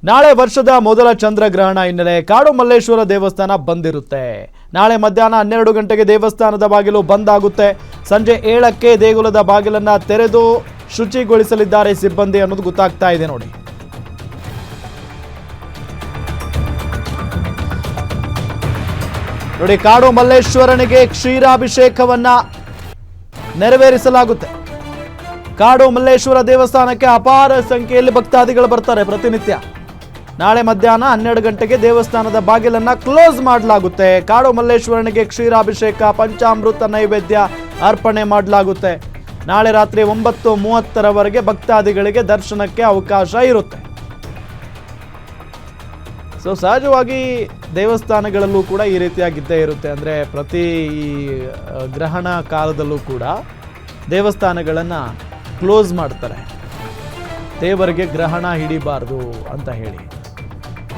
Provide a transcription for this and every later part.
ನಾಳೆ ವರ್ಷದ ಮೊದಲ ಚಂದ್ರಗ್ರಹಣ ಹಿನ್ನೆಲೆ ಕಾಡು ಮಲ್ಲೇಶ್ವರ ದೇವಸ್ಥಾನ ಬಂದಿರುತ್ತೆ. ನಾಳೆ ಮಧ್ಯಾಹ್ನ 12 ಗಂಟೆಗೆ ದೇವಸ್ಥಾನದ ಬಾಗಿಲು ಬಂದ್ ಆಗುತ್ತೆ. ಸಂಜೆ 7ಕ್ಕೆ ದೇಗುಲದ ಬಾಗಿಲನ್ನ ತೆರೆದು ಶುಚಿಗೊಳಿಸಲಿದ್ದಾರೆ ಸಿಬ್ಬಂದಿ ಅನ್ನೋದು ಗೊತ್ತಾಗ್ತಾ ಇದೆ ನೋಡಿ. ನೋಡಿ, ಕಾಡು ಮಲ್ಲೇಶ್ವರನಿಗೆ ಕ್ಷೀರಾಭಿಷೇಕವನ್ನ ನೆರವೇರಿಸಲಾಗುತ್ತೆ. ಕಾಡು ಮಲ್ಲೇಶ್ವರ ದೇವಸ್ಥಾನಕ್ಕೆ ಅಪಾರ ಸಂಖ್ಯೆಯಲ್ಲಿ ಭಕ್ತಾದಿಗಳು ಬರ್ತಾರೆ ಪ್ರತಿನಿತ್ಯ. ನಾಳೆ ಮಧ್ಯಾಹ್ನ 12 ಗಂಟೆಗೆ ದೇವಸ್ಥಾನದ ಬಾಗಿಲನ್ನ ಕ್ಲೋಸ್ ಮಾಡಲಾಗುತ್ತೆ. ಕಾಡು ಮಲ್ಲೇಶ್ವರನಿಗೆ ಕ್ಷೀರಾಭಿಷೇಕ, ಪಂಚಾಮೃತ ನೈವೇದ್ಯ ಅರ್ಪಣೆ ಮಾಡಲಾಗುತ್ತೆ. ನಾಳೆ ರಾತ್ರಿ 9:30ರವರೆಗೆ ಭಕ್ತಾದಿಗಳಿಗೆ ದರ್ಶನಕ್ಕೆ ಅವಕಾಶ ಇರುತ್ತೆ. ಸೊ ಸಹಜವಾಗಿ ದೇವಸ್ಥಾನಗಳಲ್ಲೂ ಕೂಡ ಈ ರೀತಿಯಾಗಿದ್ದೇ ಇರುತ್ತೆ. ಅಂದರೆ ಪ್ರತಿ ಈ ಗ್ರಹಣ ಕಾಲದಲ್ಲೂ ಕೂಡ ದೇವಸ್ಥಾನಗಳನ್ನು ಕ್ಲೋಸ್ ಮಾಡ್ತಾರೆ, ದೇವರಿಗೆ ಗ್ರಹಣ ಹಿಡಿಬಾರ್ದು ಅಂತ ಹೇಳಿ.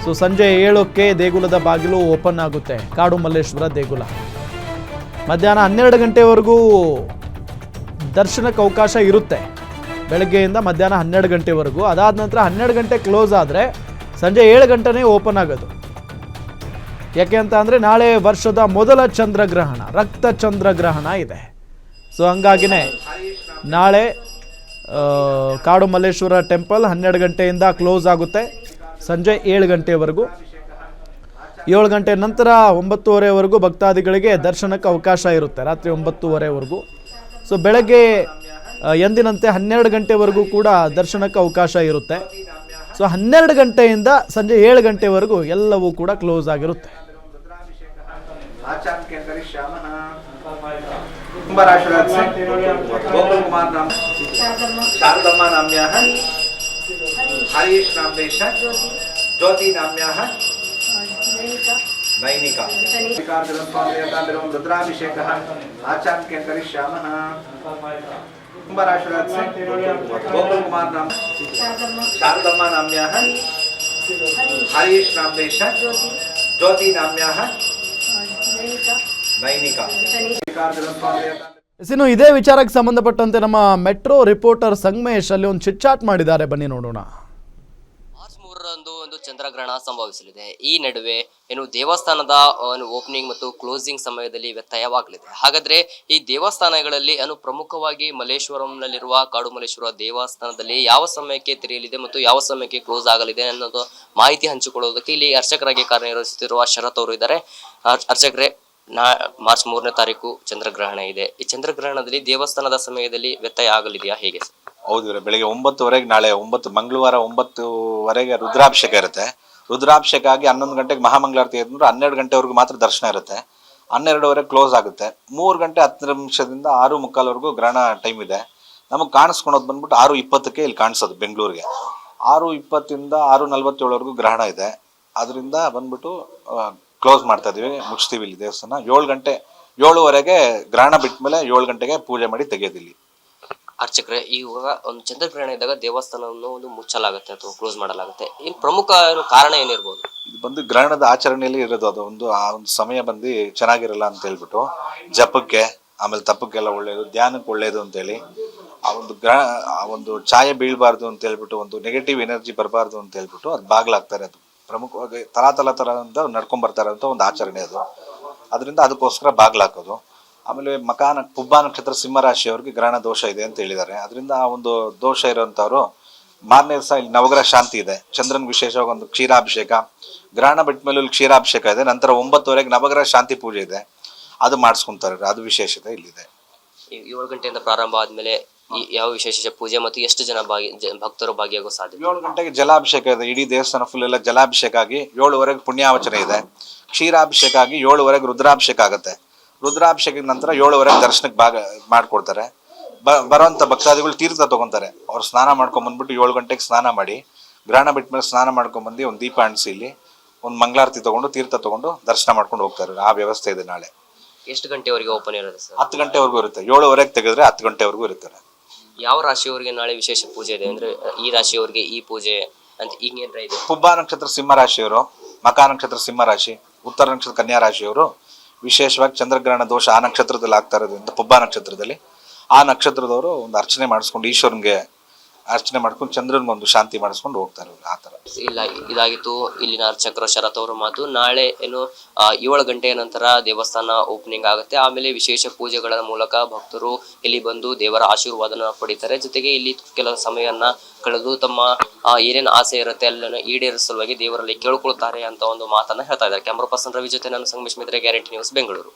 ಸೊ ಸಂಜೆ 7ಕ್ಕೆ ದೇಗುಲದ ಬಾಗಿಲು ಓಪನ್ ಆಗುತ್ತೆ, ಕಾಡು ಮಲ್ಲೇಶ್ವರ ದೇಗುಲ. ಮಧ್ಯಾಹ್ನ 12 ಗಂಟೆವರೆಗೂ ದರ್ಶನಕ್ಕೆ ಅವಕಾಶ ಇರುತ್ತೆ, ಬೆಳಗ್ಗೆಯಿಂದ ಮಧ್ಯಾಹ್ನ 12 ಗಂಟೆವರೆಗೂ. ಅದಾದ ನಂತರ 12 ಗಂಟೆ ಕ್ಲೋಸ್ ಆದರೆ ಸಂಜೆ 7 ಗಂಟೆನೇ ಓಪನ್ ಆಗೋದು. ಯಾಕೆ ಅಂತ ಅಂದರೆ ನಾಳೆ ವರ್ಷದ ಮೊದಲ ಚಂದ್ರಗ್ರಹಣ, ರಕ್ತ ಚಂದ್ರಗ್ರಹಣ ಇದೆ. ಸೊ ಹಂಗಾಗಿನೇ ನಾಳೆ ಕಾಡು ಮಲ್ಲೇಶ್ವರ ಟೆಂಪಲ್ 12 ಗಂಟೆಯಿಂದ ಕ್ಲೋಸ್ ಆಗುತ್ತೆ, ಸಂಜೆ 7 ಗಂಟೆವರೆಗೂ. 7 ಗಂಟೆ ನಂತರ 9:30ವರೆಗೂ ಭಕ್ತಾದಿಗಳಿಗೆ ದರ್ಶನಕ್ಕೆ ಅವಕಾಶ ಇರುತ್ತೆ, ರಾತ್ರಿ 9:30ವರೆಗೂ. ಸೊ ಬೆಳಗ್ಗೆ ಎಂದಿನಂತೆ 12 ಗಂಟೆವರೆಗೂ ಕೂಡ ದರ್ಶನಕ್ಕೆ ಅವಕಾಶ ಇರುತ್ತೆ. ಸೊ 12 ಗಂಟೆಯಿಂದ ಸಂಜೆ 7 ಗಂಟೆವರೆಗೂ ಎಲ್ಲವೂ ಕೂಡ ಕ್ಲೋಸ್ ಆಗಿರುತ್ತೆ. हरीश नाम्नेश ज्योति नाम्याः नैनिका रुद्राभिषेकः आचार्यं करिष्यामः। कुम्भराशिराज से गोकुल कुमार नाम शारदम्मा नाम्याः हरीश नाम्नेश ज्योति नाम्याः नैनिका। ಇನ್ನು ಇದೇ ವಿಚಾರಕ್ಕೆ ಸಂಬಂಧಪಟ್ಟಂತೆ ನಮ್ಮ ಮೆಟ್ರೋ ರಿಪೋರ್ಟರ್ ಸಂಗಮೇಶ್ ಅಲ್ಲಿ ಒಂದು ಚಿಟ್ಚಾಟ್ ಮಾಡಿದ್ದಾರೆ, ಬನ್ನಿ ನೋಡೋಣ. ಮಾರ್ಚ್ 3ರಂದು ಒಂದು ಚಂದ್ರಗ್ರಹಣ ಸಂಭವಿಸಲಿದೆ. ಈ ನಡುವೆ ಏನು ದೇವಸ್ಥಾನದ ಓಪನಿಂಗ್ ಮತ್ತು ಕ್ಲೋಸಿಂಗ್ ಸಮಯದಲ್ಲಿ ವ್ಯತ್ಯಯವಾಗಲಿದೆ. ಹಾಗಾದ್ರೆ ಈ ದೇವಸ್ಥಾನಗಳಲ್ಲಿ ಪ್ರಮುಖವಾಗಿ ಮಲ್ಲೇಶ್ವರಂನಲ್ಲಿರುವ ಕಾಡು ಮಲ್ಲೇಶ್ವರ ದೇವಸ್ಥಾನದಲ್ಲಿ ಯಾವ ಸಮಯಕ್ಕೆ ತೆರೆಯಲಿದೆ ಮತ್ತು ಯಾವ ಸಮಯಕ್ಕೆ ಕ್ಲೋಸ್ ಆಗಲಿದೆ ಅನ್ನೋದು ಮಾಹಿತಿ ಹಂಚಿಕೊಳ್ಳುವುದಕ್ಕೆ ಇಲ್ಲಿ ಅರ್ಚಕರಾಗಿ ಕಾರ್ಯನಿರ್ವಹಿಸುತ್ತಿರುವ ಶರತ್ ಅವರು ಇದ್ದಾರೆ. ಅರ್ಚಕರೇ, ಮಾರ್ಚ್ 3ನೇ ತಾರೀಕು ಚಂದ್ರಗ್ರಹಣ ಇದೆ. ಈ ಚಂದ್ರಗ್ರಹಣದಲ್ಲಿ ದೇವಸ್ಥಾನದ ಸಮಯದಲ್ಲಿ ವ್ಯತ್ಯಯ ಆಗಲಿದೆಯಾ, ಹೇಗೆ? ಹೌದು, ಬೆಳಿಗ್ಗೆ 9:30 ನಾಳೆ ಮಂಗಳವಾರ 9:00ವರೆಗೆ ರುದ್ರಾಭಿಷೇಕ ಇರುತ್ತೆ. ರುದ್ರಾಭಿಷೇಕ ಆಗಿ 11 ಗಂಟೆಗೆ ಮಹಾಮಂಗಳಾರತಿ ಇದ್ರೆ 12 ಗಂಟೆವರೆಗೂ ಮಾತ್ರ ದರ್ಶನ ಇರುತ್ತೆ. 12:30ವರೆಗೆ ಕ್ಲೋಸ್ ಆಗುತ್ತೆ. 3 ಗಂಟೆ 10 ನಿಮಿಷದಿಂದ 6:45ವರೆಗೂ ಗ್ರಹಣ ಟೈಮ್ ಇದೆ. ನಮಗೆ ಕಾಣಿಸ್ಕೊಳೋದು ಬಂದ್ಬಿಟ್ಟು 6:20ಕ್ಕೆ ಇಲ್ಲಿ ಕಾಣಿಸೋದು ಬೆಂಗಳೂರಿಗೆ. 6:20ಇಂದ 6:47ವರೆಗೂ ಗ್ರಹಣ ಇದೆ. ಅದರಿಂದ ಬಂದ್ಬಿಟ್ಟು ಕ್ಲೋಸ್ ಮಾಡ್ತಾ ಇದೀವಿ, ಮುಚ್ತೀವಿ ಇಲ್ಲಿ ದೇವಸ್ಥಾನ. 7:30ವರೆಗೆ ಗ್ರಹಣ ಬಿಟ್ಟ ಮೇಲೆ 7 ಗಂಟೆಗೆ ಪೂಜೆ ಮಾಡಿ ತೆಗೆಯೋದಿಲ್ಲಿ. ಅರ್ಚಕರೇ, ಇವಾಗ ಒಂದು ಚಂದ್ರಗ್ರಹಣ ಇದ್ದಾಗ ದೇವಸ್ಥಾನವನ್ನು ಒಂದು ಮುಚ್ಚಲಾಗುತ್ತೆ ಅಥವಾ ಕ್ಲೋಸ್ ಮಾಡಲಾಗುತ್ತೆ. ಈ ಪ್ರಮುಖ ಕಾರಣ ಏನಿರ್ಬೋದು? ಇದು ಬಂದು ಗ್ರಹಣದ ಆಚರಣೆಯಲ್ಲಿ ಇರೋದು. ಅದು ಆ ಒಂದು ಸಮಯ ಬಂದು ಚೆನ್ನಾಗಿರಲ್ಲ ಅಂತ ಹೇಳ್ಬಿಟ್ಟು ಜಪಕ್ಕೆ, ಆಮೇಲೆ ತಪ್ಪಕ್ಕೆಲ್ಲ ಒಳ್ಳೇದು, ಧ್ಯಾನಕ್ಕೆ ಒಳ್ಳೇದು ಅಂತೇಳಿ, ಆ ಒಂದು ಛಾಯೆ ಬೀಳ್ಬಾರ್ದು ಅಂತ ಹೇಳ್ಬಿಟ್ಟು, ಒಂದು ನೆಗೆಟಿವ್ ಎನರ್ಜಿ ಬರಬಾರ್ದು ಅಂತ ಹೇಳ್ಬಿಟ್ಟು ಅದು ಬಾಗ್ಲಾಗ್ತಾರೆ. ಅದು ಪ್ರಮುಖವಾಗಿ ತಲ ಅಂತ ನಡ್ಕೊಂಡ್ ಬರ್ತಾರೆ ಅಂತ ಒಂದು ಆಚರಣೆ ಅದು. ಅದರಿಂದ ಅದಕ್ಕೋಸ್ಕರ ಬಾಗ್ಲಾಕೋದು. ಆಮೇಲೆ ಪುಬ್ಬ ನಕ್ಷತ್ರ ಸಿಂಹರಾಶಿಯವ್ರಿಗೆ ಗ್ರಹಣ ದೋಷ ಇದೆ ಅಂತ ಹೇಳಿದ್ದಾರೆ. ಅದರಿಂದ ಆ ಒಂದು ದೋಷ ಇರೋಂಥವ್ರು ಮಾರನೇ ದಿವಸ ಇಲ್ಲಿ ನವಗ್ರಹ ಶಾಂತಿ ಇದೆ, ಚಂದ್ರನ್ ವಿಶೇಷವಾಗಿ ಒಂದು ಕ್ಷೀರಾಭಿಷೇಕ, ಗ್ರಹಣ ಬಿಟ್ಟ ಮೇಲೆ ಇಲ್ಲಿ ಕ್ಷೀರಾಭಿಷೇಕ ಇದೆ. ನಂತರ 9:00ವರೆಗೆ ನವಗ್ರಹ ಶಾಂತಿ ಪೂಜೆ ಇದೆ, ಅದು ಮಾಡಿಸ್ಕೊಂತಾರೆ. ಅದು ವಿಶೇಷತೆ ಇಲ್ಲಿದೆ. 7 ಗಂಟೆಯಿಂದ ಪ್ರಾರಂಭ ಆದ್ಮೇಲೆ ಯಾವ ವಿಶೇಷ ಪೂಜೆ ಮತ್ತು ಎಷ್ಟು ಜನ ಭಕ್ತರು ಭಾಗಿಯಾಗೋ ಸಾಧ್ಯತೆ? 7 ಗಂಟೆಗೆ ಜಲಾಭಿಷೇಕ ಇದೆ. ಇಡೀ ದೇವಸ್ಥಾನ ಫುಲ್ ಎಲ್ಲ ಜಲಾಭಿಷೇಕ ಆಗಿ 7:00ವರೆಗೆ ಪುಣ್ಯಾವಚನ ಇದೆ. ಕ್ಷೀರಾಭಿಷೇಕ ಆಗಿ 7:00ವರೆಗೆ ರುದ್ರಾಭಿಷೇಕ ಆಗುತ್ತೆ. ರುದ್ರಾಭಿಷೇಕದ ನಂತರ 7:00ವರೆಗೆ ದರ್ಶನಕ್ಕೆ ಮಾಡ್ಕೊಡ್ತಾರೆ. ಬರೋಂಥ ಭಕ್ತಾದಿಗಳು ತೀರ್ಥ ತಗೊಂತಾರೆ. ಅವ್ರು ಸ್ನಾನ ಮಾಡ್ಕೊಂಡ್ ಬಂದ್ಬಿಟ್ಟು 7 ಗಂಟೆಗೆ ಸ್ನಾನ ಮಾಡಿ, ಗ್ರಹಣ ಬಿಟ್ಟ ಮೇಲೆ ಸ್ನಾನ ಮಾಡ್ಕೊಂಡ್ಬಂದು ಒಂದು ದೀಪ ಅಂಟಿಸಿ ಇಲ್ಲಿ ಒಂದು ಮಂಗಳಾರತಿ ತಗೊಂಡು ತೀರ್ಥ ತಗೊಂಡು ದರ್ಶನ ಮಾಡ್ಕೊಂಡು ಹೋಗ್ತಾರೆ. ಆ ವ್ಯವಸ್ಥೆ ಇದೆ. ನಾಳೆ ಎಷ್ಟು ಗಂಟೆವರೆಗೆ ಓಪನ್ ಇರುತ್ತೆ ಸರ್? 10 ಗಂಟೆವರೆಗೂ ಇರುತ್ತೆ. 7:00ವರೆಗೆ ತೆಗೆದ್ರೆ 10 ಗಂಟೆವರೆಗೂ ಇರ್ತಾರೆ. ಯಾವ ರಾಶಿಯವರಿಗೆ ನಾಳೆ ವಿಶೇಷ ಪೂಜೆ ಇದೆ? ಅಂದ್ರೆ ಈ ರಾಶಿಯವರಿಗೆ ಈ ಪೂಜೆ ಅಂತ ಈಗೇನ್ರ ಇದೆ? ಪುಬ್ಬ ನಕ್ಷತ್ರ ಸಿಂಹರಾಶಿಯವರು, ಮಕಾ ನಕ್ಷತ್ರ ಸಿಂಹರಾಶಿ, ಉತ್ತರ ನಕ್ಷತ್ರ ಕನ್ಯಾ ರಾಶಿಯವರು ವಿಶೇಷವಾಗಿ ಚಂದ್ರಗ್ರಹಣ ದೋಷ ಆ ನಕ್ಷತ್ರದಲ್ಲಿ ಆಗ್ತಾ ಇರೋದ್ರಿಂದ, ಪುಬ್ಬ ನಕ್ಷತ್ರದಲ್ಲಿ ಆ ನಕ್ಷತ್ರದವರು ಒಂದು ಅರ್ಚನೆ ಮಾಡಿಸ್ಕೊಂಡು ಈಶ್ವರನ್ಗೆ ಅರ್ಚನೆ ಮಾಡ್ಕೊಂಡು ಚಂದ್ರನ್ ಒಂದು ಶಾಂತಿ ಮಾಡಿಸ್ಕೊಂಡು ಹೋಗ್ತಾರೆ ಆ ಥರ. ಇಲ್ಲ, ಇದಾಗಿತ್ತು ಇಲ್ಲಿನ ಅರ್ಚಕರು ಶರತ್ ಅವರ ಮಾತು. ನಾಳೆ ಏನು 7 ಗಂಟೆಯ ನಂತರ ದೇವಸ್ಥಾನ ಓಪನಿಂಗ್ ಆಗುತ್ತೆ. ಆಮೇಲೆ ವಿಶೇಷ ಪೂಜೆಗಳ ಮೂಲಕ ಭಕ್ತರು ಇಲ್ಲಿ ಬಂದು ದೇವರ ಆಶೀರ್ವಾದನ ಪಡಿತಾರೆ. ಜೊತೆಗೆ ಇಲ್ಲಿ ಕೆಲವು ಸಮಯವನ್ನ ಕಳೆದು ತಮ್ಮ ಏನೇನು ಆಸೆ ಇರುತ್ತೆ ಅಲ್ಲನ್ನು ಈಡೇರಿಸುವ ಸಲುವಾಗಿ ದೇವರಲ್ಲಿ ಕೇಳ್ಕೊಳ್ತಾರೆ ಅಂತ ಒಂದು ಮಾತನ್ನ ಹೇಳ್ತಾ ಇದ್ದಾರೆ. ಕ್ಯಾಮ್ರಾ ಪರ್ಸನ್ ರವಿ ಜೊತೆ ನಾನು ಸಂಗಮೇಶ್ ಮಿತ್ರೆ, ಗ್ಯಾರಂಟಿ ನ್ಯೂಸ್, ಬೆಂಗಳೂರು.